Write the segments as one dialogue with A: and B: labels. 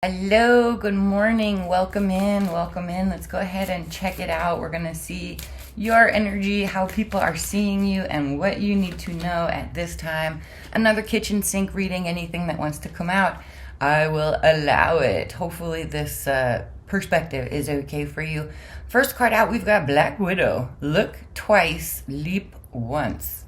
A: Hello, good morning. Welcome in, welcome in. Let's go ahead and check it out. We're going to see your energy, how people are seeing you, and what you need to know at this time. Another kitchen sink reading, anything that wants to come out, I will allow it. Hopefully this perspective is okay for you. First card out, we've got Black Widow. Look twice, leap once.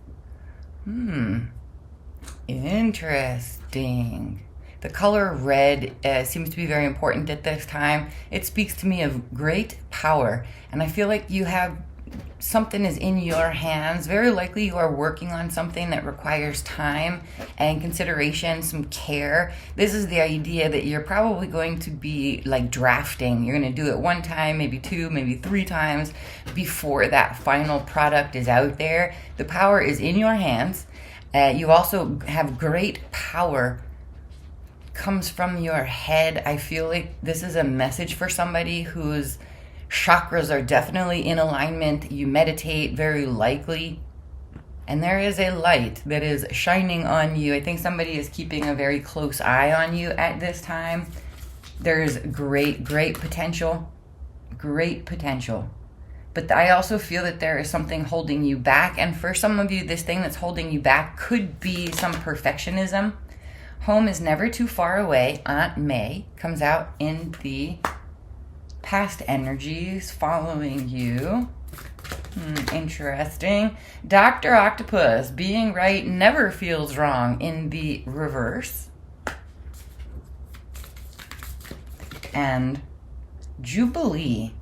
A: Interesting. The color red seems to be very important at this time. It speaks to me of great power. And I feel like you have something is in your hands. Very likely you are working on something that requires time and consideration, some care. This is the idea that you're probably going to be like drafting. You're going to do it one time, maybe two, maybe three times before that final product is out there. The power is in your hands. You also have great power. Comes from your head. I feel like this is a message for somebody whose chakras are definitely in alignment. You meditate very likely, and there is a light that is shining on you. I think somebody is keeping a very close eye on you at this time. There's great potential, but I also feel that there is something holding you back, and for some of you, this thing that's holding you back could be some perfectionism. Home is never too far away. Aunt May comes out in the past energies following you. Interesting. Dr. Octopus, being right never feels wrong in the reverse. And Jubilee,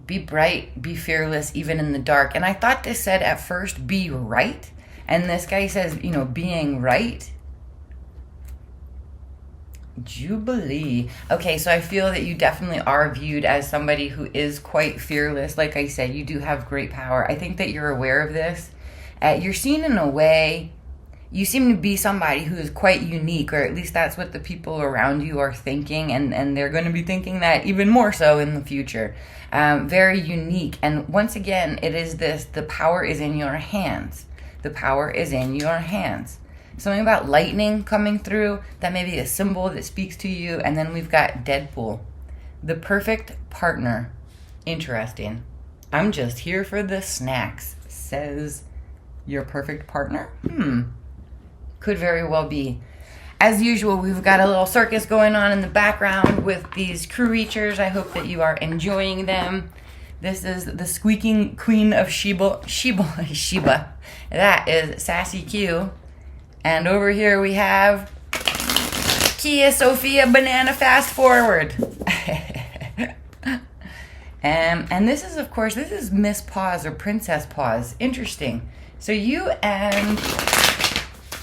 A: be bright, be fearless, even in the dark. And I thought this said at first, be right. And this guy says, being right. Jubilee. Okay, so I feel that you definitely are viewed as somebody who is quite fearless. Like I said, you do have great power. I think that you're aware of this. You're seen in a way, you seem to be somebody who is quite unique, or at least that's what the people around you are thinking, and they're going to be thinking that even more so in the future. Very unique. And once again, it is this, the power is in your hands. The power is in your hands. Something about lightning coming through, that may be a symbol that speaks to you. And then we've got Deadpool, the perfect partner. Interesting. I'm just here for the snacks, says your perfect partner. Could very well be. As usual, we've got a little circus going on in the background with these crew reachers. I hope that you are enjoying them. This is the squeaking queen of Sheba. That is Sassy Q. And over here we have Kia Sophia Banana Fast Forward. And this is, of course, this is Miss Paws or Princess Paws. Interesting. So you and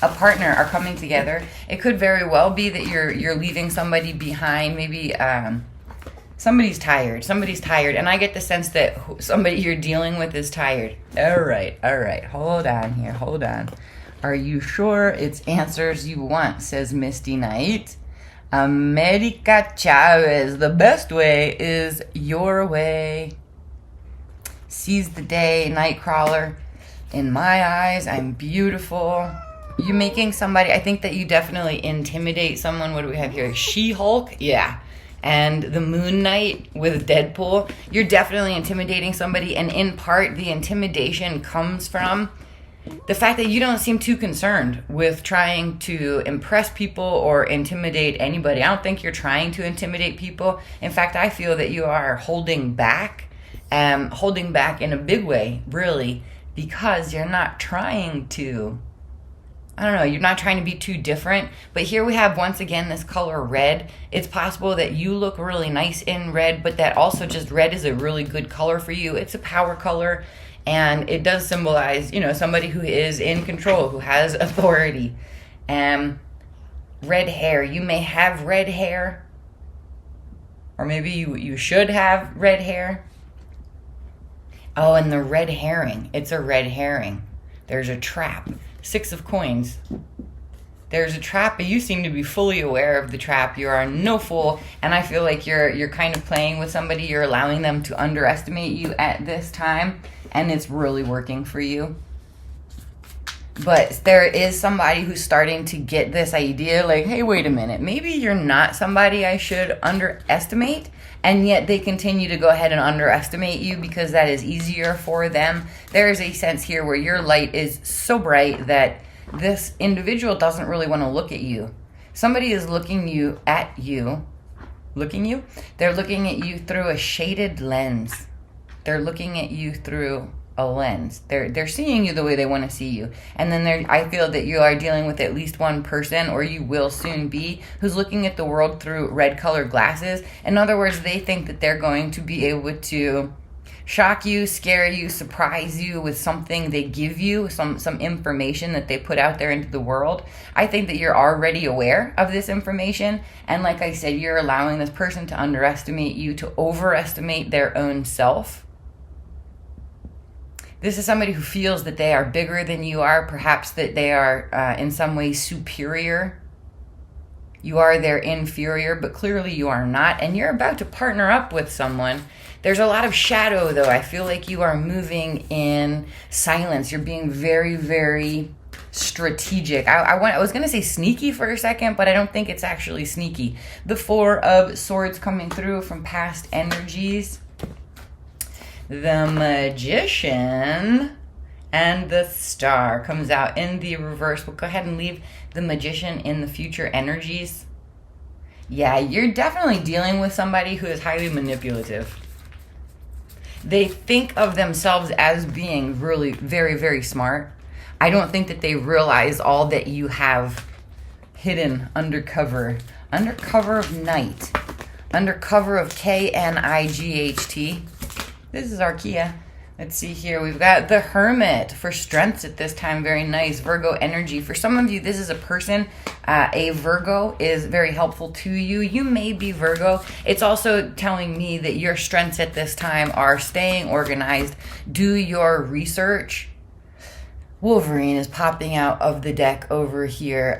A: a partner are coming together. It could very well be that you're leaving somebody behind. Maybe somebody's tired. And I get the sense that somebody you're dealing with is tired. All right. Hold on. Are you sure it's answers you want, says Misty Knight. America Chavez, the best way is your way. Seize the day, Nightcrawler. In my eyes, I'm beautiful. You making somebody, I think that you definitely intimidate someone. What do we have here? She-Hulk? Yeah. And the Moon Knight with Deadpool. You're definitely intimidating somebody, and in part, the intimidation comes from the fact that you don't seem too concerned with trying to impress people or intimidate anybody. I don't think you're trying to intimidate people. In fact, I feel that you are holding back in a big way, really, because you're not trying to, you're not trying to be too different. But here we have, once again, this color red. It's possible that you look really nice in red, but that also just red is a really good color for you. It's a power color. And it does symbolize, somebody who is in control, who has authority. Red hair. You may have red hair. Or maybe you should have red hair. Oh, and the red herring. It's a red herring. There's a trap. 6 of coins. There's a trap, but you seem to be fully aware of the trap. You are no fool. And I feel like you're kind of playing with somebody. You're allowing them to underestimate you at this time. And it's really working for you. But there is somebody who's starting to get this idea like, hey, wait a minute, maybe you're not somebody I should underestimate. And yet they continue to go ahead and underestimate you because that is easier for them. There is a sense here where your light is so bright that this individual doesn't really want to look at you. Somebody is looking at you. They're looking at you through a shaded lens. They're looking at you through a lens. They're seeing you the way they want to see you. And then I feel that you are dealing with at least one person, or you will soon be, who's looking at the world through red colored glasses. In other words, they think that they're going to be able to shock you, scare you, surprise you with something they give you, some information that they put out there into the world. I think that you're already aware of this information. And like I said, you're allowing this person to underestimate you, to overestimate their own self. This is somebody who feels that they are bigger than you are, perhaps that they are in some way superior. You are their inferior, but clearly you are not. And you're about to partner up with someone. There's a lot of shadow, though. I feel like you are moving in silence. You're being very, very strategic. I was going to say sneaky for a second, but I don't think it's actually sneaky. The Four of Swords coming through from past energies. The Magician and the Star comes out in the reverse. We'll go ahead and leave the Magician in the future energies. Yeah, you're definitely dealing with somebody who is highly manipulative. They think of themselves as being really very, very smart. I don't think that they realize all that you have hidden undercover. Undercover of night. Undercover of Knight. This is Archaea. Let's see here. We've got the Hermit for strengths at this time. Very nice. Virgo energy. For some of you, this is a person. A Virgo is very helpful to you. You may be Virgo. It's also telling me that your strengths at this time are staying organized. Do your research. Wolverine is popping out of the deck over here.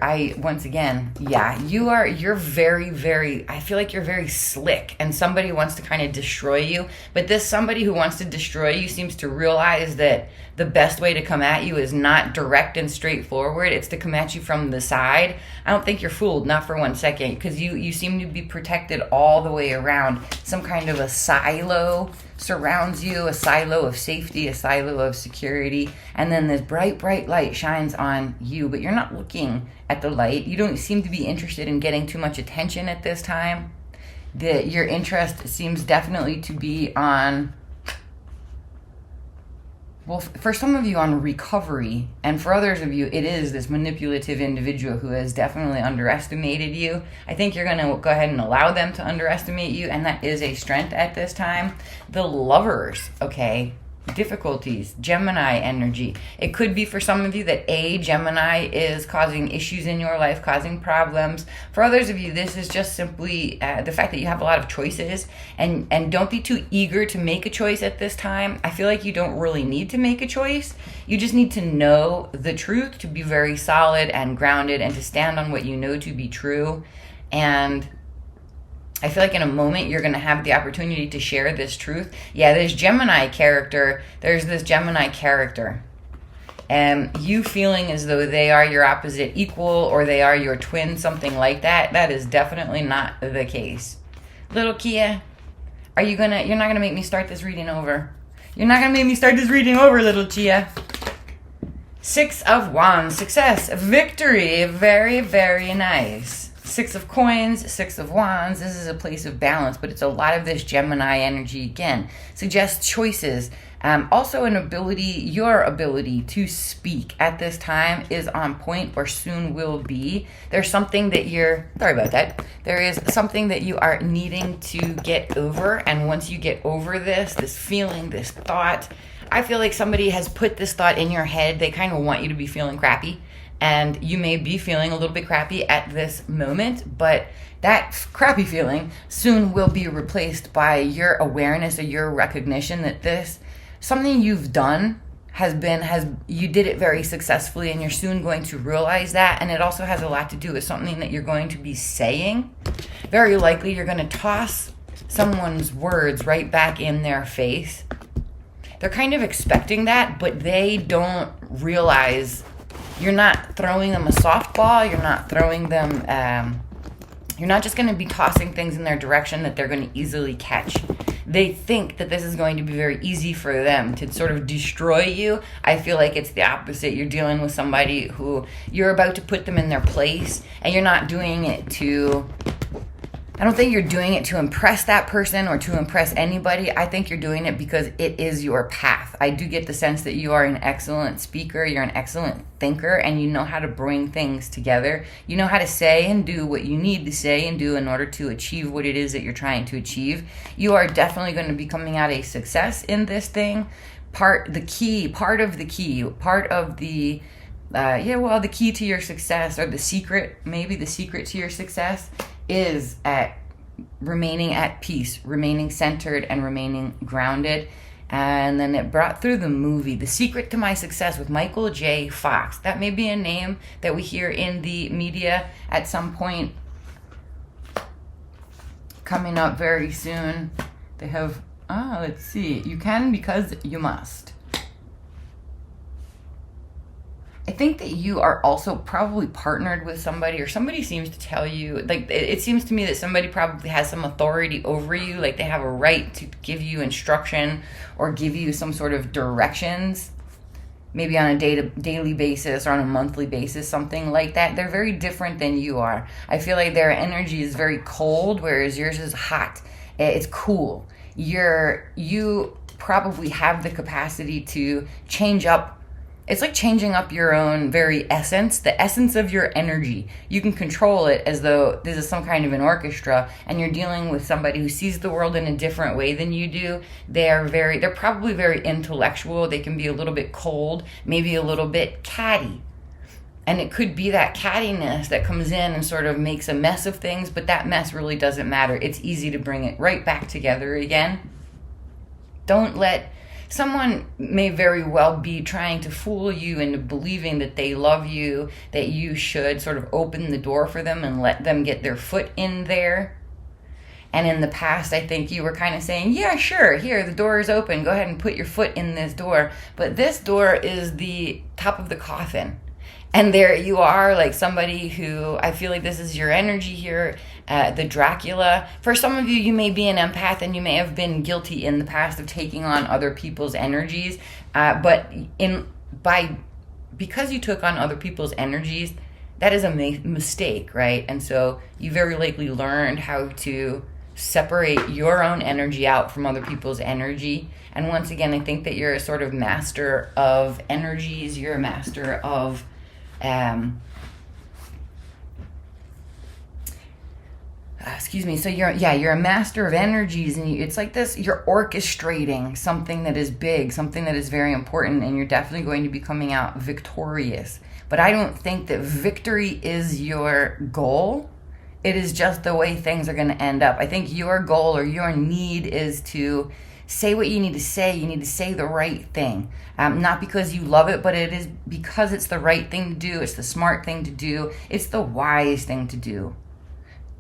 A: You're very, very, I feel like you're very slick and somebody wants to kind of destroy you. But this somebody who wants to destroy you seems to realize that the best way to come at you is not direct and straightforward. It's to come at you from the side. I don't think you're fooled, not for 1 second, because you seem to be protected all the way around. Some kind of a silo surrounds you, a silo of safety, a silo of security, and then this bright, bright light shines on you, but you're not looking at the light. You don't seem to be interested in getting too much attention at this time. Your interest seems definitely to be on, well, for some of you on recovery, and for others of you, it is this manipulative individual who has definitely underestimated you. I think you're going to go ahead and allow them to underestimate you, and that is a strength at this time. The Lovers, okay, difficulties, Gemini energy. It could be for some of you that a Gemini is causing issues in your life, causing problems. For others of you, this is just simply the fact that you have a lot of choices, and don't be too eager to make a choice at this time. I feel like you don't really need to make a choice. You just need to know the truth, to be very solid and grounded, and to stand on what you know to be true. And I feel like in a moment you're going to have the opportunity to share this truth. Yeah, there's this Gemini character. And you feeling as though they are your opposite equal or they are your twin, something like that. That is definitely not the case. Little Kia, you're not going to make me start this reading over. You're not going to make me start this reading over, little Chia. 6 of Wands, success, victory, very, very nice. 6 of Coins, 6 of Wands. This is a place of balance, but it's a lot of this Gemini energy again. Suggests choices. Also your ability to speak at this time is on point, or soon will be. There's something that there is something that you are needing to get over, and once you get over this feeling, this thought, I feel like somebody has put this thought in your head. They kind of want you to be feeling crappy. And you may be feeling a little bit crappy at this moment, but that crappy feeling soon will be replaced by your awareness or your recognition that this, something you've done you did it very successfully, and you're soon going to realize that. And it also has a lot to do with something that you're going to be saying. Very likely you're going to toss someone's words right back in their face. They're kind of expecting that, but they don't realize You're not throwing them a softball. You're not throwing them, you're not just going to be tossing things in their direction that they're going to easily catch. They think that this is going to be very easy for them to sort of destroy you. I feel like it's the opposite. You're dealing with somebody who you're about to put them in their place, and you're not doing it to, I don't think you're doing it to impress that person or to impress anybody. I think you're doing it because it is your path. I do get the sense that you are an excellent speaker, you're an excellent thinker, and you know how to bring things together. You know how to say and do what you need to say and do in order to achieve what it is that you're trying to achieve. You are definitely going to be coming out a success in this thing. The key to your success, or the secret to your success, is at remaining at peace, remaining centered, and remaining grounded. And then it brought through the movie The Secret to My Success with Michael J. Fox. That may be a name that we hear in the media at some point coming up very soon. They have, let's see, you can because you must. I think that you are also probably partnered with somebody, or somebody seems to tell you, like, it seems to me that somebody probably has some authority over you, like they have a right to give you instruction or give you some sort of directions, maybe on a daily basis or on a monthly basis, something like that. They're very different than you are. I feel like their energy is very cold, whereas yours is hot. It's cool. You probably have the capacity to change up. It's like changing up your own very essence, the essence of your energy. You can control it as though this is some kind of an orchestra, and you're dealing with somebody who sees the world in a different way than you do. They're probably very intellectual. They can be a little bit cold, maybe a little bit catty. And it could be that cattiness that comes in and sort of makes a mess of things, but that mess really doesn't matter. It's easy to bring it right back together again. Someone may very well be trying to fool you into believing that they love you, that you should sort of open the door for them and let them get their foot in there. And in the past, I think you were kind of saying, yeah, sure, here, the door is open. Go ahead and put your foot in this door. But this door is the top of the coffin. And there you are, like somebody who, I feel like this is your energy here, the Dracula. For some of you, you may be an empath, and you may have been guilty in the past of taking on other people's energies. But because you took on other people's energies, that is a mistake, right? And so you very likely learned how to separate your own energy out from other people's energy. And once again, I think that you're a sort of master of energies. You're a master of so you're a master of energies, and it's like this, you're orchestrating something that is big, something that is very important, and you're definitely going to be coming out victorious. But I don't think that victory is your goal. It is just the way things are going to end up. I think your goal or your need is to say what you need to say. You need to say the right thing. Not because you love it, but it is because it's the right thing to do. It's the smart thing to do. It's the wise thing to do.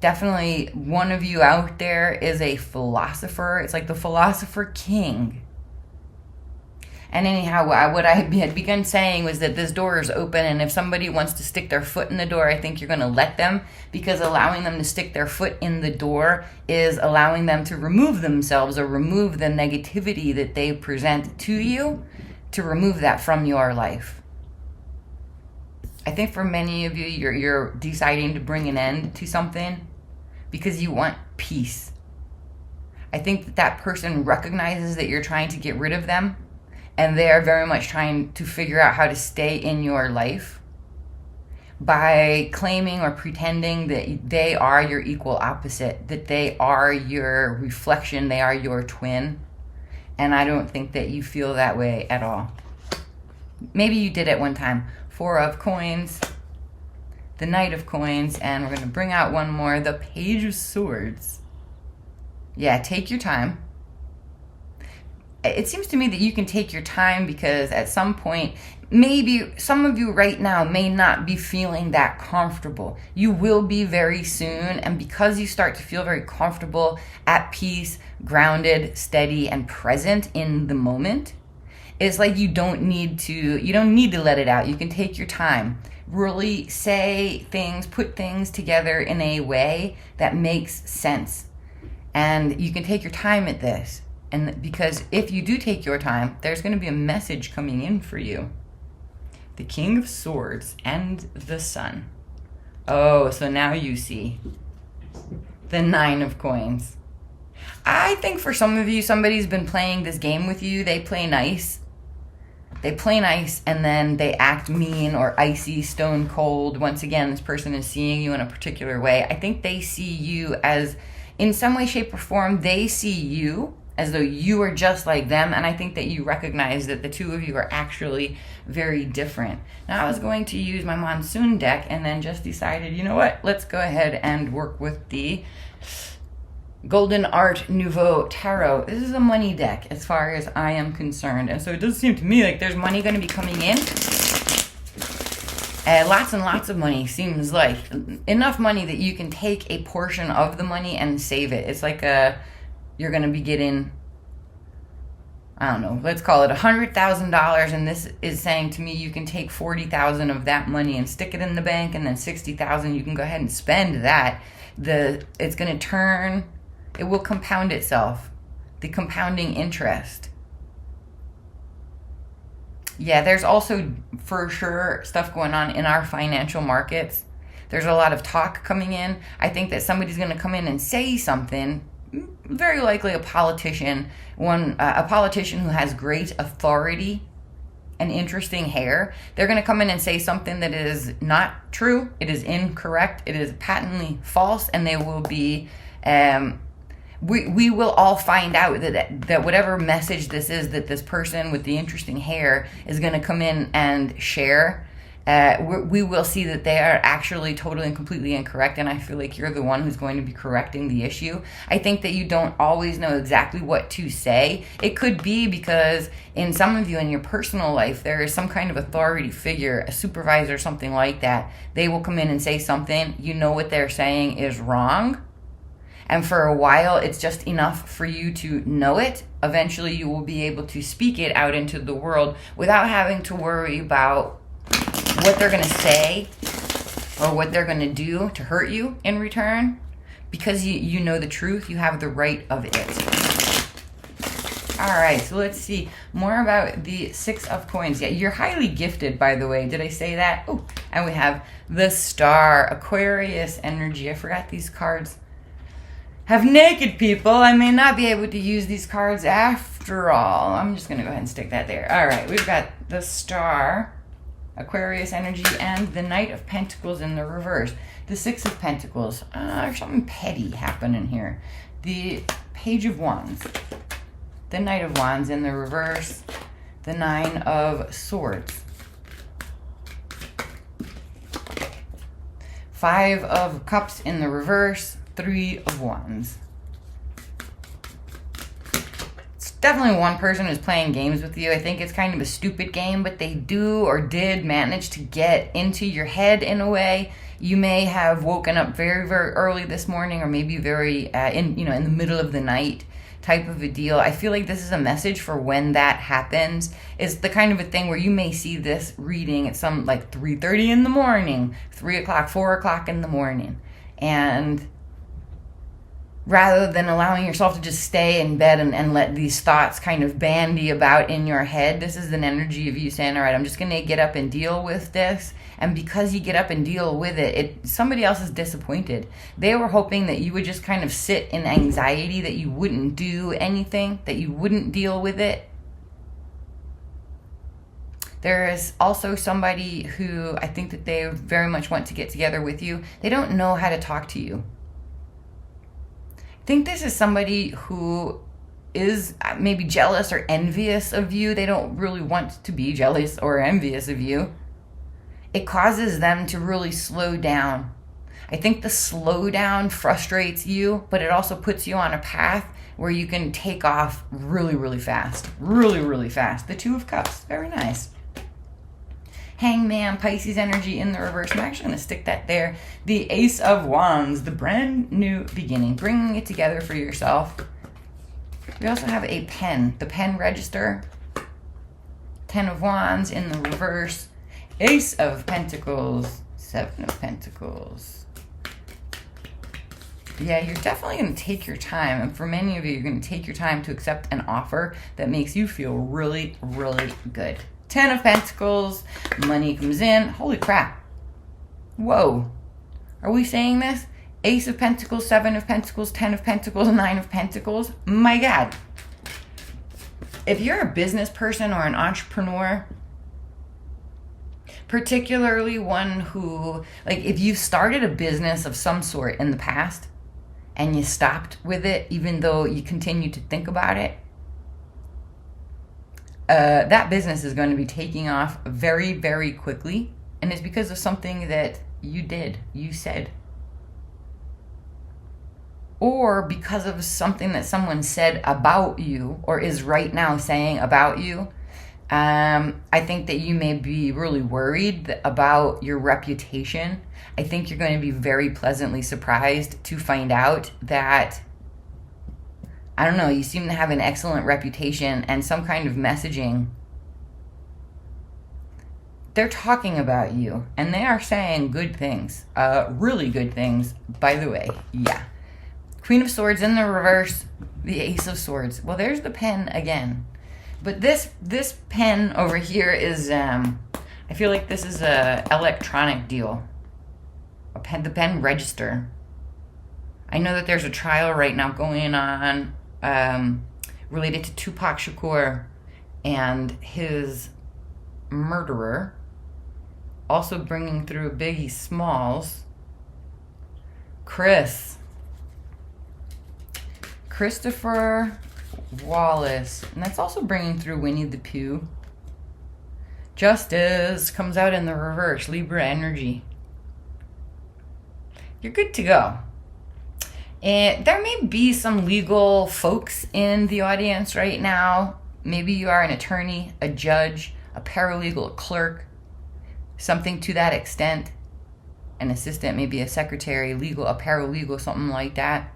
A: Definitely one of you out there is a philosopher. It's like the philosopher king. And anyhow, what I had begun saying was that this door is open, and if somebody wants to stick their foot in the door, I think you're going to let them, because allowing them to stick their foot in the door is allowing them to remove themselves or remove the negativity that they present to you, to remove that from your life. I think for many of you, you're deciding to bring an end to something because you want peace. I think that person recognizes that you're trying to get rid of them, and they are very much trying to figure out how to stay in your life by claiming or pretending that they are your equal opposite, that they are your reflection, they are your twin. And I don't think that you feel that way at all. Maybe you did at one time. 4 of coins, the Knight of coins, and we're going to bring out one more, the Page of swords. Yeah, take your time. It seems to me that you can take your time, because at some point, maybe some of you right now may not be feeling that comfortable. You will be very soon, and because you start to feel very comfortable, at peace, grounded, steady, and present in the moment, It's like you don't need to let it out. You can take your time. Really say things, put things together in a way that makes sense. And you can take your time at this. And because if you do take your time, there's going to be a message coming in for you. The King of Swords and the Sun. Oh, so now you see the 9 of Coins. I think for some of you, somebody's been playing this game with you. They play nice. And then they act mean or icy, stone cold. Once again, this person is seeing you in a particular way. I think they see you as, in some way, shape, or form, they see you as though you are just like them. And I think that you recognize that the two of you are actually very different. Now, I was going to use my Monsoon deck and then just decided, you know what? Let's go ahead and work with the Golden Art Nouveau Tarot. This is a money deck as far as I am concerned. And so it does seem to me like there's money going to be coming in. Lots and lots of money, seems like. Enough money that you can take a portion of the money and save it. It's like you're going to be getting, I don't know, let's call it $100,000. And this is saying to me you can take $40,000 of that money and stick it in the bank, and then $60,000 you can go ahead and spend that. It's going to turn... It will compound itself. The compounding interest. Yeah, there's also, for sure, stuff going on in our financial markets. There's a lot of talk coming in. I think that somebody's going to come in and say something, very likely a politician, a politician who has great authority and interesting hair. They're going to come in and say something that is not true. It is incorrect. It is patently false, and they will be... We will all find out that whatever message this is that this person with the interesting hair is going to come in and share, we will see that they are actually totally and completely incorrect, and I feel like you're the one who's going to be correcting the issue. I think that you don't always know exactly what to say. It could be because in some of you in your personal life, there is some kind of authority figure, a supervisor, something like that. They will come in and say something. You know what they're saying is wrong. And for a while, it's just enough for you to know it. Eventually, you will be able to speak it out into the world without having to worry about what they're going to say or what they're going to do to hurt you in return. Because you know the truth, you have the right of it. All right, so let's see more about the 6 of Coins. Yeah, you're highly gifted, by the way. Did I say that? Oh, and we have the Star, Aquarius energy. I forgot these cards have naked people. I may not be able to use these cards after all. I'm just going to go ahead and stick that there. All right, we've got the Star, Aquarius energy, and the Knight of Pentacles in the reverse. The 6 of Pentacles. There's something petty happening here. The Page of Wands. The Knight of Wands in the reverse. The 9 of Swords. 5 of Cups in the reverse. 3 of Wands. It's definitely one person who's playing games with you. I think it's kind of a stupid game, but they do or did manage to get into your head in a way. You may have woken up very, very early this morning, or maybe very in the middle of the night type of a deal. I feel like this is a message for when that happens. It's the kind of a thing where you may see this reading at some like 3:30 in the morning, 3 o'clock, 4 o'clock in the morning, and rather than allowing yourself to just stay in bed and let these thoughts kind of bandy about in your head, this is an energy of you saying, all right, I'm just going to get up and deal with this. And because you get up and deal with it, somebody else is disappointed. They were hoping that you would just kind of sit in anxiety, that you wouldn't do anything, that you wouldn't deal with it. There is also somebody who I think that they very much want to get together with you. They don't know how to talk to you. I think this is somebody who is maybe jealous or envious of you. They don't really want to be jealous or envious of you. It causes them to really slow down. I think the slowdown frustrates you, but it also puts you on a path where you can take off really, really fast. Really, really fast. The 2 of Cups. Very nice. Hangman, Pisces energy in the reverse. I'm actually going to stick that there. The Ace of Wands, the brand new beginning, bringing it together for yourself. We also have a pen, the pen register. Ten of Wands in the reverse, Ace of Pentacles, Seven of Pentacles. Yeah, you're definitely going to take your time. And for many of you, you're going to take your time to accept an offer that makes you feel really, really good. Ten of Pentacles, money comes in. Holy crap. Whoa. Are we saying this? Ace of Pentacles, Seven of Pentacles, Ten of Pentacles, Nine of Pentacles. My God. If you're a business person or an entrepreneur, particularly one who, like if you've started a business of some sort in the past and you stopped with it even though you continue to think about it, that business is going to be taking off very, very quickly. And it's because of something that you did, you said. Or because of something that someone said about you or is right now saying about you. I think that you may be really worried about your reputation. I think you're going to be very pleasantly surprised to find out that, I don't know, you seem to have an excellent reputation and some kind of messaging. They're talking about you and they are saying good things, really good things, by the way. Yeah. Queen of Swords in the reverse, the Ace of Swords. Well, there's the pen again. But this pen over here is, I feel like this is a electronic deal. The pen register. I know that there's a trial right now going on related to Tupac Shakur and his murderer. Also bringing through Biggie Smalls. Christopher Wallace. And that's also bringing through Winnie the Pooh. Justice comes out in the reverse. Libra energy. You're good to go. And there may be some legal folks in the audience right now. Maybe you are an attorney, a judge, a paralegal, a clerk, something to that extent. An assistant, maybe a secretary, legal, a paralegal, something like that.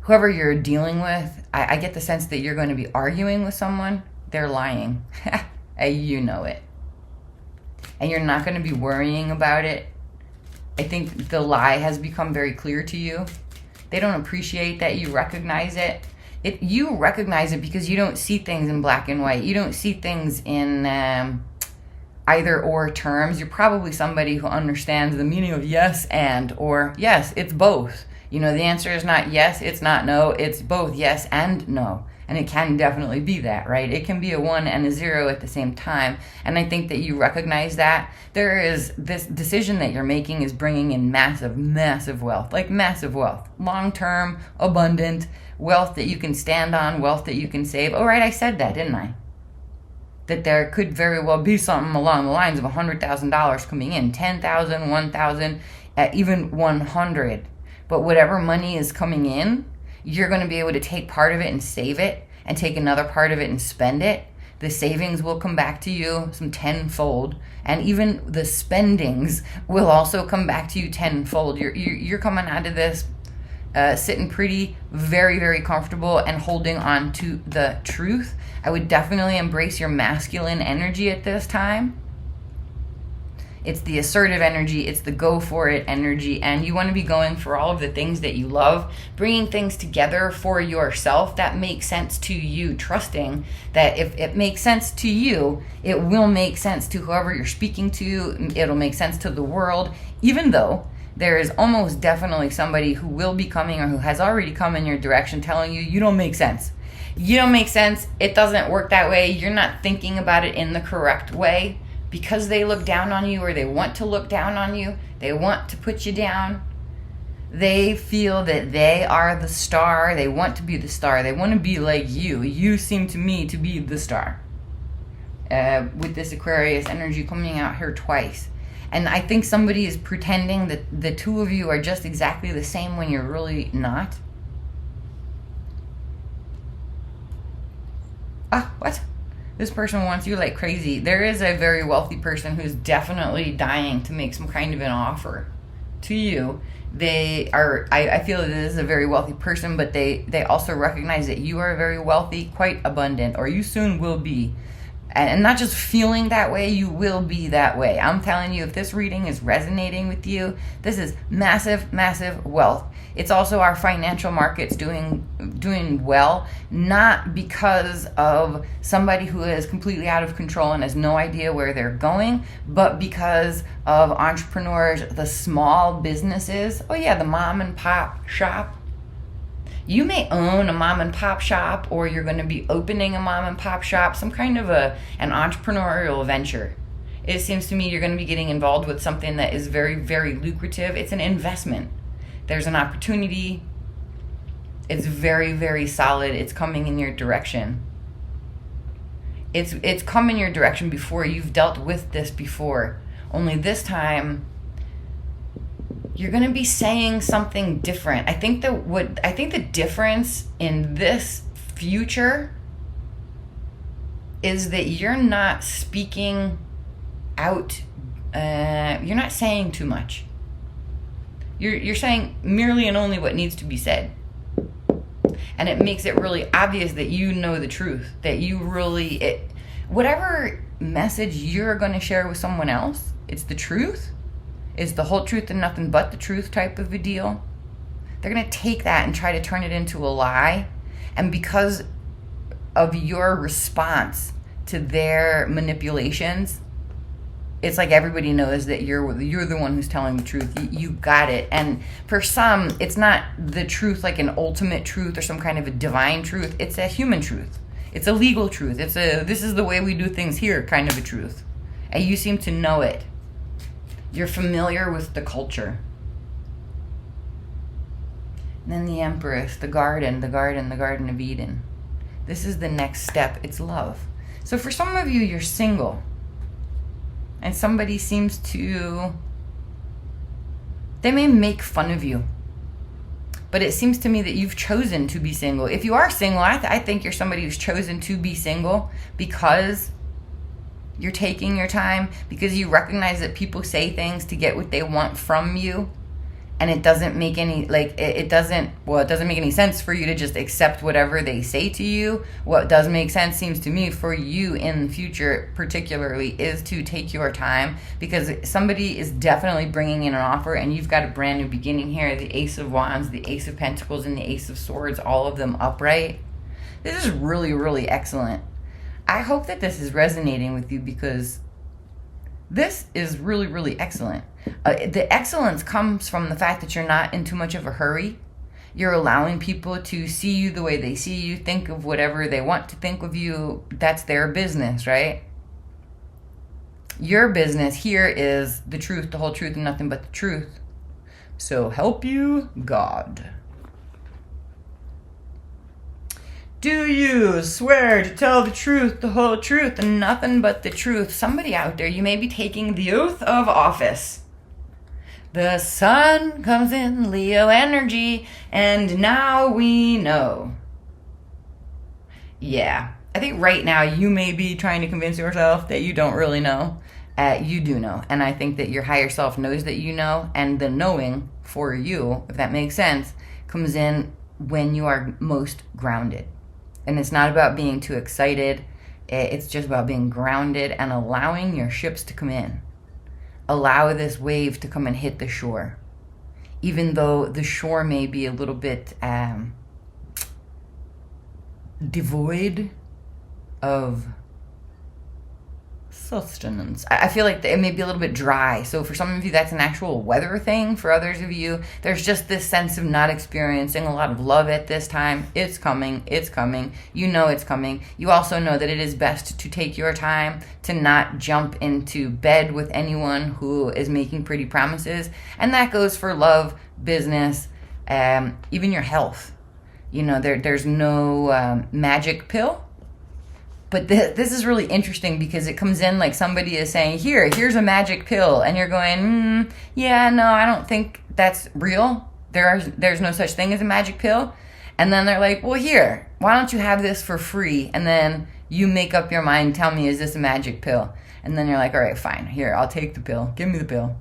A: Whoever you're dealing with, I get the sense that you're going to be arguing with someone. They're lying. You know it. And you're not going to be worrying about it. I think the lie has become very clear to you. They don't appreciate that you recognize it. You recognize it because you don't see things in black and white. You don't see things in either or terms. You're probably somebody who understands the meaning of yes and, or yes, it's both. You know, the answer is not yes, it's not no, it's both yes and no. And it can definitely be that, right? It can be a 1 and a 0 at the same time. And I think that you recognize that. There is this decision that you're making is bringing in massive, massive wealth. Like massive wealth. Long-term, abundant, wealth that you can stand on, wealth that you can save. Oh, right, I said that, didn't I? That there could very well be something along the lines of $100,000 coming in. 10,000, 1,000, even 100. But whatever money is coming in, you're going to be able to take part of it and save it and take another part of it and spend it. The savings will come back to you some tenfold, and even the spendings will also come back to you tenfold. You're coming out of this sitting pretty, very, very comfortable and holding on to the truth. I would definitely embrace your masculine energy at this time. It's the assertive energy, it's the go for it energy, and you want to be going for all of the things that you love, bringing things together for yourself that make sense to you, trusting that if it makes sense to you, it will make sense to whoever you're speaking to, it'll make sense to the world, even though there is almost definitely somebody who will be coming or who has already come in your direction telling you, you don't make sense. You don't make sense, it doesn't work that way, you're not thinking about it in the correct way. Because they look down on you or they want to look down on you, they want to put you down, they feel that they are the star, they want to be the star, they want to be like you. You seem to me to be the star. With this Aquarius energy coming out here twice. And I think somebody is pretending that the two of you are just exactly the same when you're really not. What? This person wants you like crazy. There is a very wealthy person who's definitely dying to make some kind of an offer to you. They are, I feel that this is a very wealthy person, but they also recognize that you are very wealthy, quite abundant, or you soon will be. And not just feeling that way, you will be that way. I'm telling you, if this reading is resonating with you, this is massive, massive wealth. It's also our financial markets doing well, not because of somebody who is completely out of control and has no idea where they're going, but because of entrepreneurs, the small businesses. Oh yeah, the mom and pop shop. You may own a mom and pop shop, or you're going to be opening a mom and pop shop, some kind of an entrepreneurial venture. It seems to me you're going to be getting involved with something that is very, very lucrative. It's an investment. There's an opportunity. It's very, very solid. It's coming in your direction. It's come in your direction before. You've dealt with this before. Only this time, you're going to be saying something different. I think the difference in this future is that you're not speaking out. You're not saying too much. You're saying merely and only what needs to be said. And it makes it really obvious that you know the truth, that you really, whatever message you're going to share with someone else, it's the truth. It's the whole truth and nothing but the truth type of a deal. They're going to take that and try to turn it into a lie. And because of your response to their manipulations, it's like everybody knows that you're the one who's telling the truth. You got it. And for some, it's not the truth like an ultimate truth or some kind of a divine truth. It's a human truth. It's a legal truth. It's a this is the way we do things here kind of a truth. And you seem to know it. You're familiar with the culture. And then the Empress, the Garden of Eden. This is the next step. It's love. So for some of you, you're single. And somebody seems to, they may make fun of you. But it seems to me that you've chosen to be single. If you are single, I think you're somebody who's chosen to be single because you're taking your time, because you recognize that people say things to get what they want from you. And it doesn't make any, it doesn't make any sense for you to just accept whatever they say to you. What does make sense, seems to me, for you in the future particularly, is to take your time, because somebody is definitely bringing in an offer, and you've got a brand new beginning here. The Ace of Wands, the Ace of Pentacles, and the Ace of Swords, all of them upright. This is really, really excellent. I hope that this is resonating with you, because this is really, really excellent. The excellence comes from the fact that you're not in too much of a hurry. You're allowing people to see you the way they see you, think of whatever they want to think of you. That's their business, right? Your business here is the truth, the whole truth, and nothing but the truth. So help you, God. Do you swear to tell the truth, the whole truth, and nothing but the truth? Somebody out there, you may be taking the oath of office. The sun comes in Leo energy, and now we know. Yeah, I think right now you may be trying to convince yourself that you don't really know. You do know, and I think that your higher self knows that you know, and the knowing for you, if that makes sense, comes in when you are most grounded. And it's not about being too excited. It's just about being grounded and allowing your ships to come in. Allow this wave to come and hit the shore. Even though the shore may be a little bit devoid of sustenance. I feel like it may be a little bit dry. So for some of you, that's an actual weather thing. For others of you, there's just this sense of not experiencing a lot of love at this time. It's coming. It's coming. You know it's coming. You also know that it is best to take your time, to not jump into bed with anyone who is making pretty promises. And that goes for love, business, even your health. You know, there's no magic pill. But this is really interesting, because it comes in like somebody is saying, here's a magic pill. And you're going, yeah, no, I don't think that's real. There's no such thing as a magic pill. And then they're like, well, here, why don't you have this for free? And then you make up your mind, tell me, is this a magic pill? And then you're like, all right, fine, here, I'll take the pill. Give me the pill.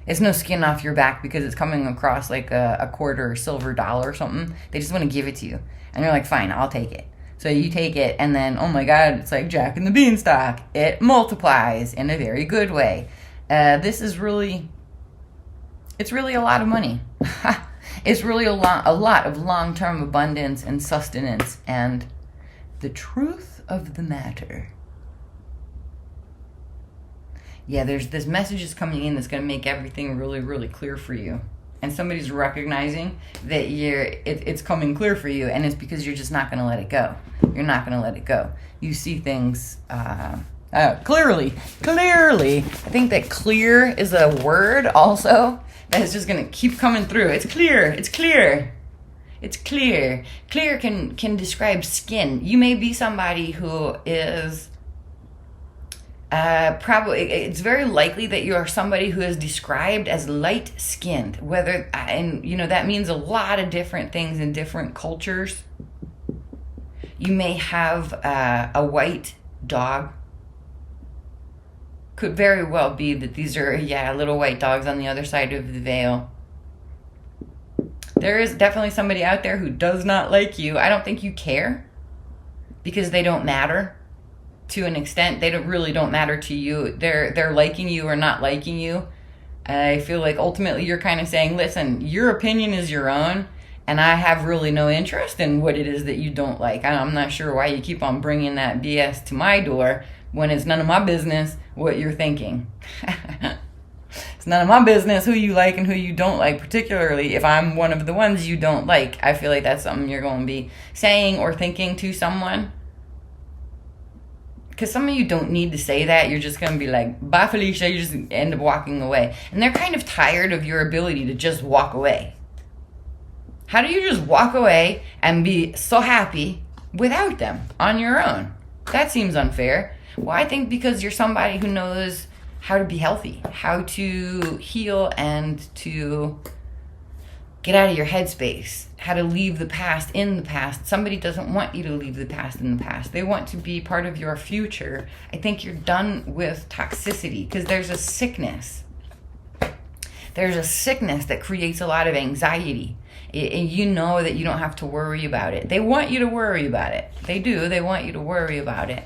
A: It's no skin off your back because it's coming across like a quarter or silver dollar or something. They just want to give it to you. And you're like, fine, I'll take it. So you take it, and then, oh my God, it's like Jack and the Beanstalk. It multiplies in a very good way. It's really a lot of money. It's really a lot of long-term abundance and sustenance. And the truth of the matter. Yeah, there's this message is coming in that's going to make everything really, really clear for you. And somebody's recognizing that it's coming clear for you, and it's because you're just not going to let it go. You're not going to let it go. You see things clearly. I think that clear is a word also that is just going to keep coming through. It's clear. Clear can describe skin. You may be somebody who is probably, it's very likely that you are somebody who is described as light-skinned. That means a lot of different things in different cultures. You may have a white dog. Could very well be that these are, little white dogs on the other side of the veil. There is definitely somebody out there who does not like you. I don't think you care because they don't matter. To an extent, they really don't matter to you. They're liking you or not liking you. I feel like ultimately you're kind of saying, listen, your opinion is your own, and I have really no interest in what it is that you don't like. I'm not sure why you keep on bringing that BS to my door when it's none of my business what you're thinking. It's none of my business who you like and who you don't like, particularly if I'm one of the ones you don't like. I feel like that's something you're going to be saying or thinking to someone. Because some of you don't need to say that. You're just going to be like, bye, Felicia. You just end up walking away. And they're kind of tired of your ability to just walk away. How do you just walk away and be so happy without them on your own? That seems unfair. Well, I think because you're somebody who knows how to be healthy, how to heal and to get out of your headspace, how to leave the past in the past. Somebody doesn't want you to leave the past in the past. They want to be part of your future. I think you're done with toxicity because there's a sickness. There's a sickness that creates a lot of anxiety. And you know that you don't have to worry about it. They want you to worry about it. They do. They want you to worry about it.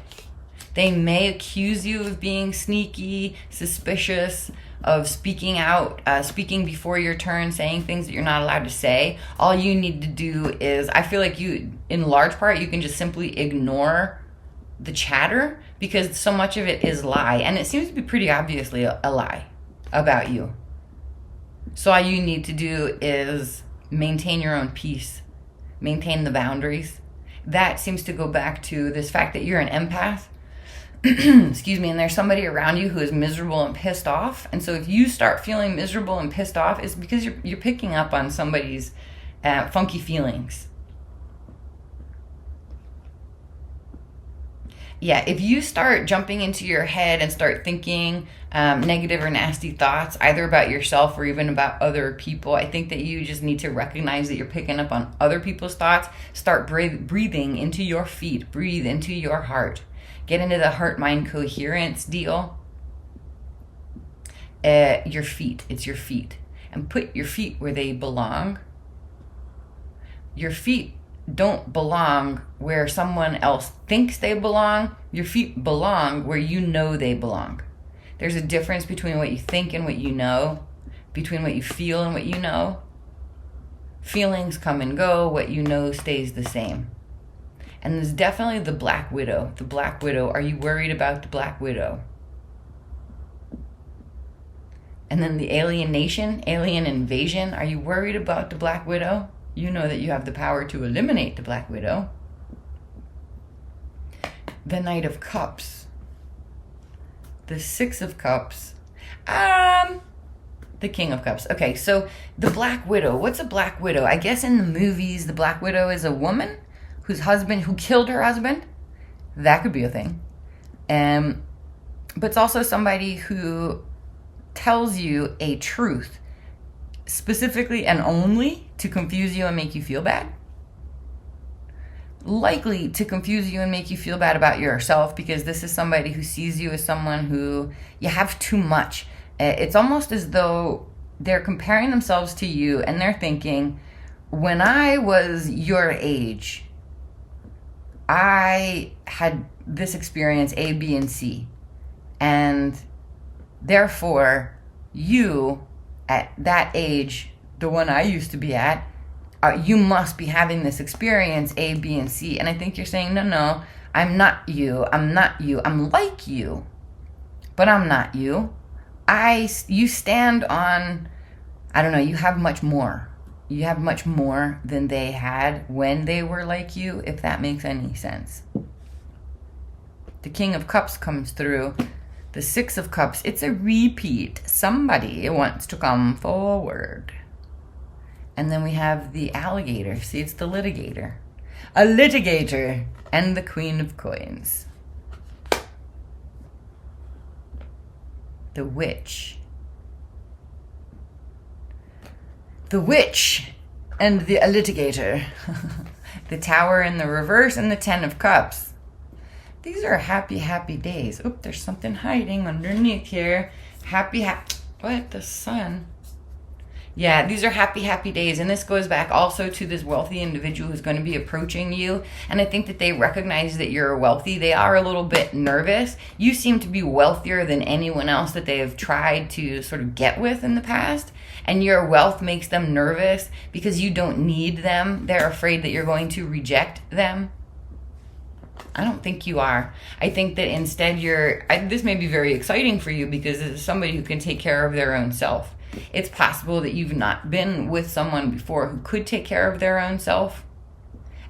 A: They may accuse you of being sneaky, suspicious, of speaking out, speaking before your turn, saying things that you're not allowed to say. All you need to do is, I feel like you, in large part, you can just simply ignore the chatter because so much of it is lie. And it seems to be pretty obviously a lie about you. So all you need to do is maintain your own peace, maintain the boundaries. That seems to go back to this fact that you're an empath. Excuse me, and there's somebody around you who is miserable and pissed off. And so if you start feeling miserable and pissed off, it's because you're picking up on somebody's funky feelings. Yeah, if you start jumping into your head and start thinking negative or nasty thoughts, either about yourself or even about other people, I think that you just need to recognize that you're picking up on other people's thoughts. Start breathing into your feet. Breathe into your heart. Get into the heart-mind coherence deal. Your feet. It's your feet. And put your feet where they belong. Your feet don't belong where someone else thinks they belong. Your feet belong where you know they belong. There's a difference between what you think and what you know, between what you feel and what you know. Feelings come and go. What you know stays the same. And there's definitely the Black Widow. The Black Widow. Are you worried about the Black Widow? And then the alien invasion. Are you worried about the Black Widow? You know that you have the power to eliminate the Black Widow. The Knight of Cups. The Six of Cups. The King of Cups. Okay, so the Black Widow. What's a Black Widow? I guess in the movies, the Black Widow is a woman who killed her husband. That could be a thing. But it's also somebody who tells you a truth, specifically and only to confuse you and make you feel bad. Likely to confuse you and make you feel bad about yourself, because this is somebody who sees you as someone who you have too much. It's almost as though they're comparing themselves to you, and they're thinking, when I was your age, I had this experience A, B, and C. And therefore, you, at that age, the one I used to be at, you must be having this experience A, B, and C. And I think you're saying, no, I'm not you. I'm not you. I'm like you, but I'm not you. You stand on, I don't know, you have much more. You have much more than they had when they were like you, if that makes any sense. The King of Cups comes through. The Six of Cups, it's a repeat. Somebody wants to come forward. And then we have the alligator. See, it's the litigator. A litigator. And the Queen of Coins. The Witch. The Witch and the litigator. The Tower in the reverse and the Ten of Cups. These are happy, happy days. Oop, there's something hiding underneath here. What? The sun? Yeah, these are happy, happy days. And this goes back also to this wealthy individual who's going to be approaching you. And I think that they recognize that you're wealthy. They are a little bit nervous. You seem to be wealthier than anyone else that they have tried to sort of get with in the past. And your wealth makes them nervous because you don't need them. They're afraid that you're going to reject them. I don't think you are. I think that instead this may be very exciting for you because this is somebody who can take care of their own self. It's possible that you've not been with someone before who could take care of their own self,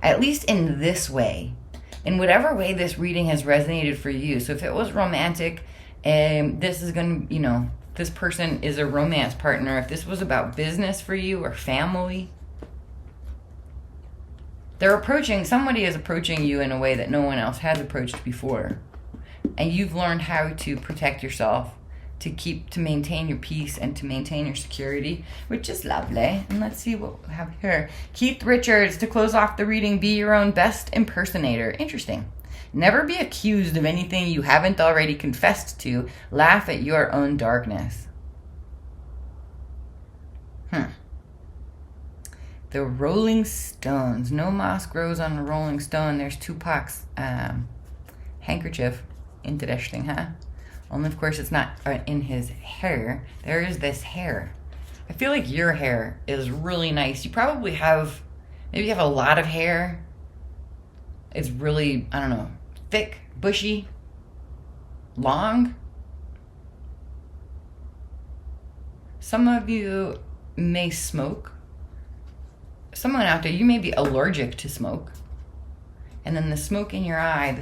A: at least in this way, in whatever way this reading has resonated for you. So if it was romantic, this is going to, this person is a romance partner. If this was about business for you or family, somebody is approaching you in a way that no one else has approached before. And you've learned how to protect yourself, to maintain your peace and to maintain your security, which is lovely. And let's see what we have here. Keith Richards, to close off the reading, be your own best impersonator. Interesting. Never be accused of anything you haven't already confessed to. Laugh at your own darkness. The Rolling Stones. No moss grows on a rolling stone. There's Tupac's handkerchief. Interesting, huh? Only, of course, it's not in his hair. There is this hair. I feel like your hair is really nice. You probably maybe you have a lot of hair. It's really, I don't know, thick, bushy, long. Some of you may smoke. Someone out there, you may be allergic to smoke. And then the smoke in your eye.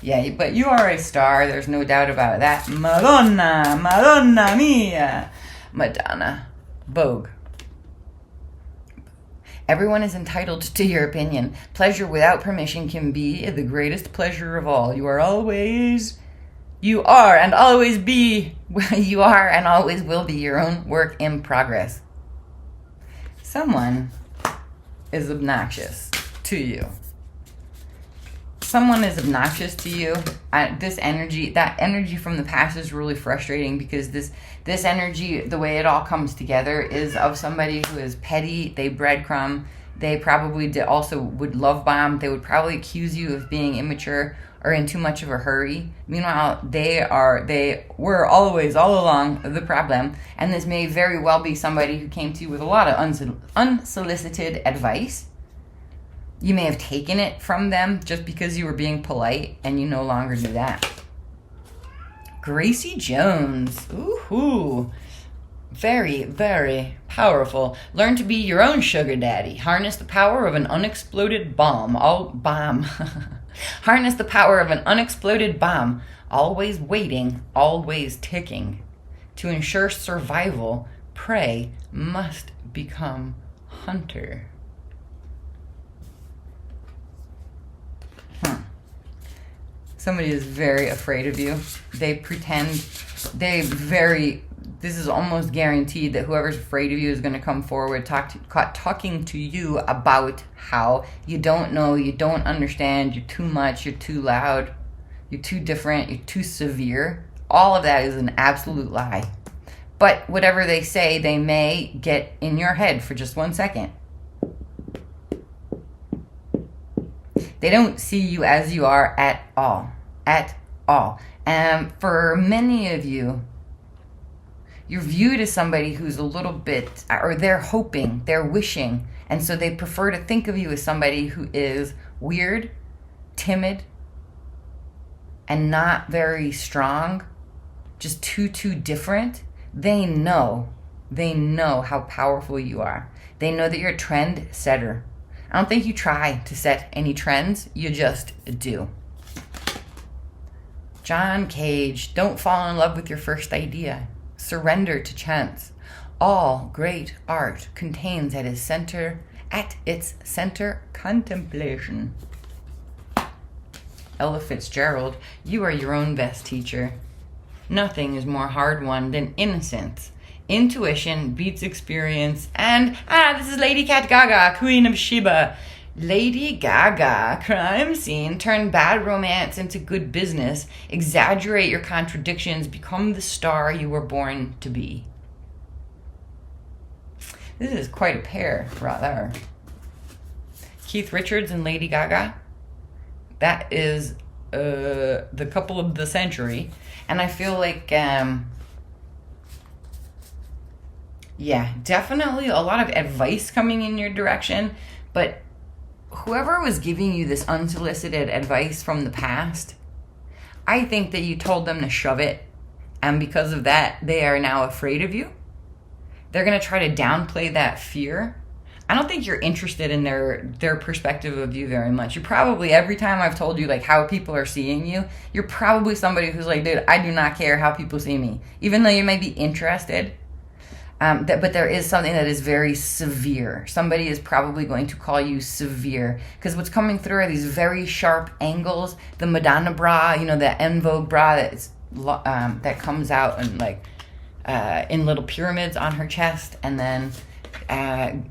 A: Yeah, but you are a star. There's no doubt about that. Madonna mia. Madonna. Vogue. Everyone is entitled to your opinion. Pleasure without permission can be the greatest pleasure of all. You are and always will be your own work in progress. Someone is obnoxious to you. That energy from the past is really frustrating because this energy, the way it all comes together, is of somebody who is petty. They breadcrumb. They probably also would love bomb. They would probably accuse you of being immature or in too much of a hurry. Meanwhile, they were always all along the problem. And this may very well be somebody who came to you with a lot of unsolicited advice. You may have taken it from them just because you were being polite, and you no longer do that. Gracie Jones. Ooh. Very, very powerful. Learn to be your own sugar daddy. Harness the power of an unexploded bomb. Harness the power of an unexploded bomb. Always waiting, always ticking. To ensure survival, prey must become hunter. Somebody is very afraid of you. This is almost guaranteed that whoever's afraid of you is going to come forward talking to you about how you don't know, you don't understand, you're too much, you're too loud, you're too different, you're too severe. All of that is an absolute lie. But whatever they say, they may get in your head for just 1 second. They don't see you as you are at all. At all. And for many of you, you're viewed as somebody who's a little bit, or they're hoping, they're wishing, and so they prefer to think of you as somebody who is weird, timid, and not very strong, just too different. They know how powerful you are. They know that you're a trend setter. I don't think you try to set any trends, you just do. John Cage, don't fall in love with your first idea. Surrender to chance. All great art contains at its center contemplation. Ella Fitzgerald, you are your own best teacher. Nothing is more hard-won than innocence. Intuition beats experience. And, this is Lady Cat Gaga, Queen of Sheba. Lady Gaga, crime scene, turn bad romance into good business, exaggerate your contradictions, become the star you were born to be. This is quite a pair right there. Keith Richards and Lady Gaga, that is the couple of the century. And I feel like, definitely a lot of advice coming in your direction, but whoever was giving you this unsolicited advice from the past, I think that you told them to shove it, and because of that, they are now afraid of you. They're going to try to downplay that fear. I don't think you're interested in their perspective of you very much. You probably, every time I've told you like how people are seeing you, you're probably somebody who's like, dude, I do not care how people see me. Even though you may be interested, but there is something that is very severe. Somebody is probably going to call you severe, because what's coming through are these very sharp angles. The Madonna bra, the En Vogue bra that comes out and like in little pyramids on her chest. And then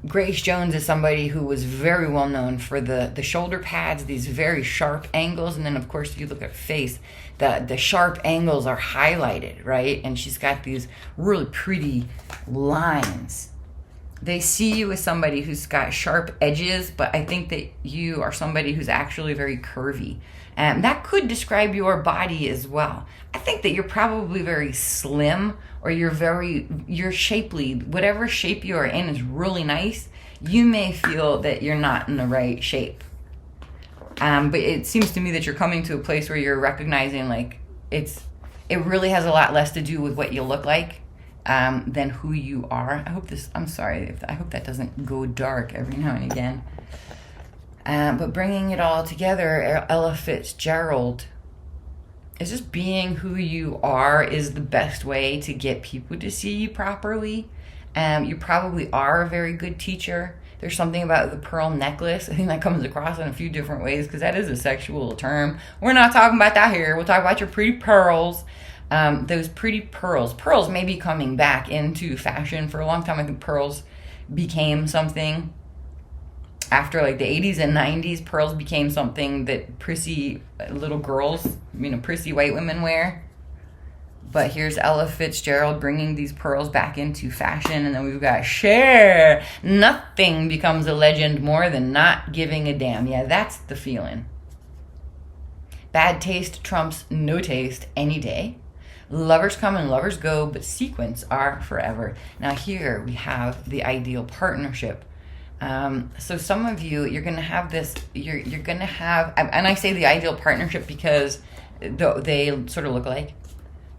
A: Grace Jones is somebody who was very well known for the shoulder pads, these very sharp angles. And then of course, if you look at her face, the sharp angles are highlighted, right? And she's got these really pretty lines. They see you as somebody who's got sharp edges, but I think that you are somebody who's actually very curvy. And that could describe your body as well. I think that you're probably very slim, or you're shapely. Whatever shape you are in is really nice. You may feel that you're not in the right shape. But it seems to me that you're coming to a place where you're recognizing like it really has a lot less to do with what you look like than who you are. I hope that doesn't go dark every now and again. But bringing it all together, Ella Fitzgerald, is just being who you are is the best way to get people to see you properly. You probably are a very good teacher. There's something about the pearl necklace. I think that comes across in a few different ways, because that is a sexual term. We're not talking about that here. We'll talk about your pretty pearls. Those pretty pearls. Pearls may be coming back into fashion. For a long time, I think pearls became something. After like the 80s and 90s, pearls became something that prissy little girls, prissy white women wear. But here's Ella Fitzgerald bringing these pearls back into fashion. And then we've got Cher. Nothing becomes a legend more than not giving a damn. Yeah, that's the feeling. Bad taste trumps no taste any day. Lovers come and lovers go, but sequins are forever. Now here we have the ideal partnership. So some of you, you're going to have this, you're going to have, and I say the ideal partnership because they sort of look like,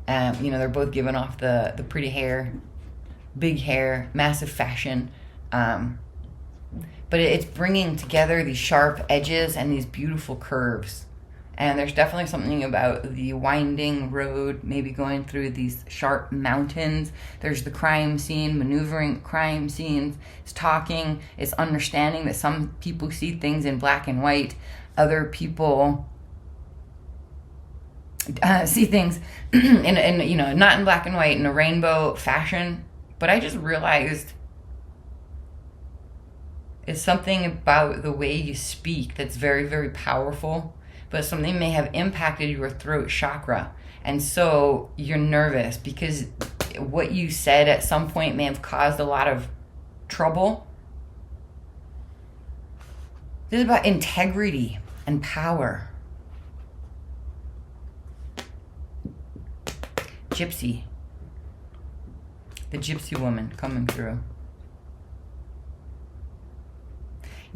A: they're both giving off the pretty hair, big hair, massive fashion. But it's bringing together these sharp edges and these beautiful curves. And there's definitely something about the winding road, maybe going through these sharp mountains. There's the crime scene, maneuvering crime scenes. It's talking, it's understanding that some people see things in black and white. Other people see things in not in black and white, in a rainbow fashion. But I just realized it's something about the way you speak that's very, very powerful. But something may have impacted your throat chakra. And so you're nervous because like what you said at some point may have caused a lot of trouble. This is about integrity and power. Gypsy. The gypsy woman coming through.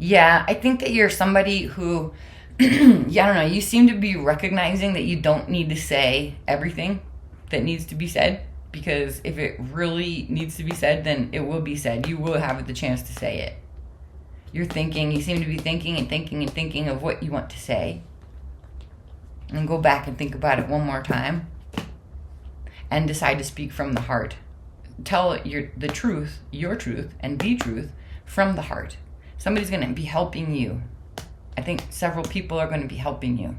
A: Yeah, I think that you're somebody who, yeah, I don't know, you seem to be recognizing that you don't need to say everything that needs to be said, because if it really needs to be said, then it will be said. You will have the chance to say it. You're thinking, you seem to be thinking and thinking and thinking of what you want to say. And go back and think about it one more time. And decide to speak from the heart. Tell the truth, your truth, and the truth from the heart. Somebody's going to be helping you. I think several people are going to be helping you.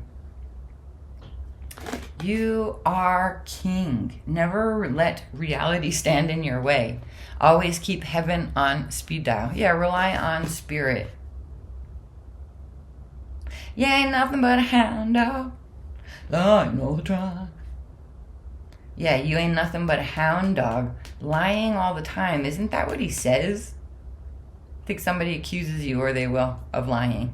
A: You are king. Never let reality stand in your way. Always keep heaven on speed dial. Yeah, rely on spirit. You ain't nothing but a hound dog. Lying all the time. Yeah, you ain't nothing but a hound dog. Lying all the time. Isn't that what he says? I think somebody accuses you, or they will, of lying.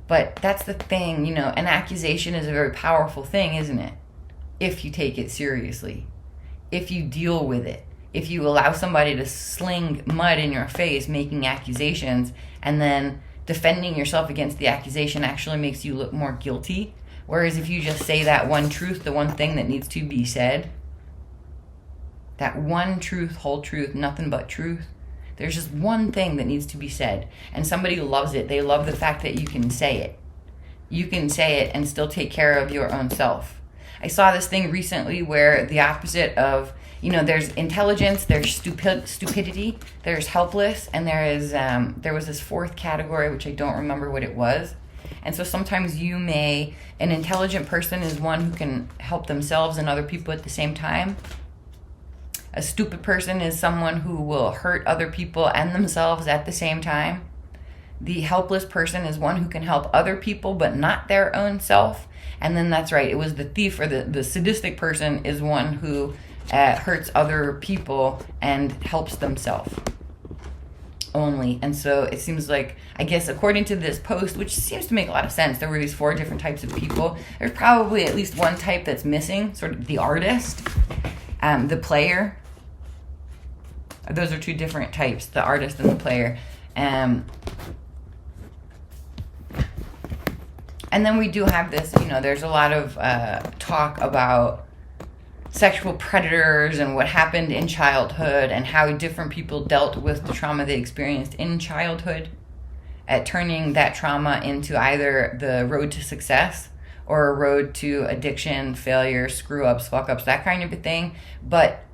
A: But that's the thing, you know, an accusation is a very powerful thing, isn't it? If you take it seriously. If you deal with it. If you allow somebody to sling mud in your face making accusations, and then defending yourself against the accusation actually makes you look more guilty. Whereas if you just say that one truth, the one thing that needs to be said, that one truth, whole truth, nothing but truth, there's just one thing that needs to be said. And somebody loves it. They love the fact that you can say it. You can say it and still take care of your own self. I saw this thing recently where the opposite of, you know, there's intelligence, there's stupidity, there's helpless, and there was this fourth category, which I don't remember what it was. And so sometimes an intelligent person is one who can help themselves and other people at the same time. A stupid person is someone who will hurt other people and themselves at the same time. The helpless person is one who can help other people but not their own self. And then that's right, it was the thief, or the sadistic person is one who hurts other people and helps themselves only. And so it seems like, I guess according to this post, which seems to make a lot of sense, there were these 4 different types of people. There's probably at least one type that's missing, sort of the artist, the player. Those are 2 different types, the artist and the player. And then we do have this, you know, there's a lot of talk about sexual predators and what happened in childhood and how different people dealt with the trauma they experienced in childhood, at turning that trauma into either the road to success or a road to addiction, failure, screw-ups, fuck-ups, that kind of a thing. But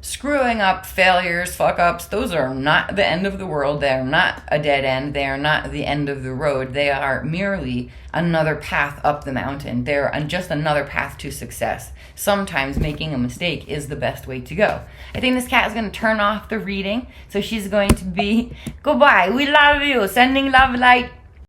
A: screwing up, failures, fuck-ups, those are not the end of the world. They are not a dead end. They are not the end of the road. They are merely another path up the mountain. They're just another path to success. Sometimes making a mistake is the best way to go. I think this cat is going to turn off the reading, so she's going to be, goodbye, we love you, sending love light.